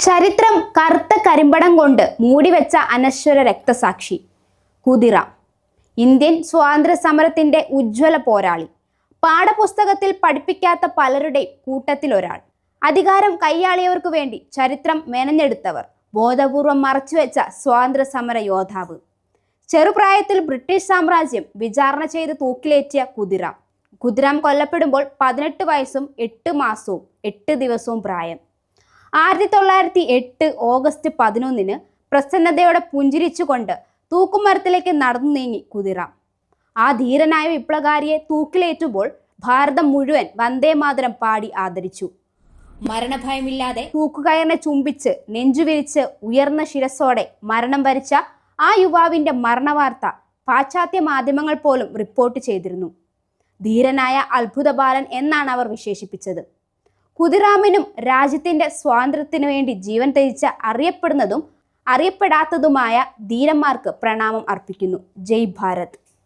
ചരിത്രം കറുത്ത കരിമ്പടം കൊണ്ട് മൂടിവെച്ച അനശ്വര രക്തസാക്ഷി ഖുദിറാം. ഇന്ത്യൻ സ്വാതന്ത്ര്യ സമരത്തിന്റെ ഉജ്ജ്വല പോരാളി. പാഠപുസ്തകത്തിൽ പഠിപ്പിക്കാത്ത പലരുടെ കൂട്ടത്തിൽ ഒരാൾ. അധികാരം കൈയാളിയവർക്കു വേണ്ടി ചരിത്രം മെനഞ്ഞെടുത്തവർ. ബോധപൂർവം മറച്ചുവെച്ച സ്വാതന്ത്ര്യ സമര യോദ്ധാവ്. ചെറുപ്രായത്തിൽ ബ്രിട്ടീഷ് സാമ്രാജ്യം വിചാരണ ചെയ്ത് തൂക്കിലേറ്റിയ ഖുദിറാം. ഖുദിറാം കൊല്ലപ്പെടുമ്പോൾ 18 വയസ്സും 8 മാസവും 8 ദിവസവും പ്രായം. 1908 ഓഗസ്റ്റ് 11 പ്രസന്നതയോടെ പുഞ്ചിരിച്ചുകൊണ്ട് തൂക്കുമരത്തിലേക്ക് നടന്നു നീങ്ങി ഖുദിറാം. ആ ധീരനായ വിപ്ലവകാരിയെ തൂക്കിലേറ്റുമ്പോൾ ഭാരതം മുഴുവൻ വന്ദേമാതരം പാടി ആദരിച്ചു. മരണഭയമില്ലാതെ തൂക്കുകയറിനെ ചുംബിച്ച് നെഞ്ചുവിരിച്ച് ഉയർന്ന ശിരസോടെ മരണം വരിച്ച ആ യുവാവിന്റെ മരണവാർത്ത പാശ്ചാത്യ മാധ്യമങ്ങൾ പോലും റിപ്പോർട്ട് ചെയ്തിരുന്നു. ധീരനായ അത്ഭുത ബാലൻ എന്നാണ് അവർ വിശേഷിപ്പിച്ചത്. ഖുദിറാമിനും രാജ്യത്തിന്റെ സ്വാതന്ത്ര്യത്തിനു വേണ്ടി ജീവൻ ത്യജിച്ച അറിയപ്പെടുന്നതും അറിയപ്പെടാത്തതുമായ ധീരന്മാർക്ക് പ്രണാമം അർപ്പിക്കുന്നു. ജയ് ഭാരത്.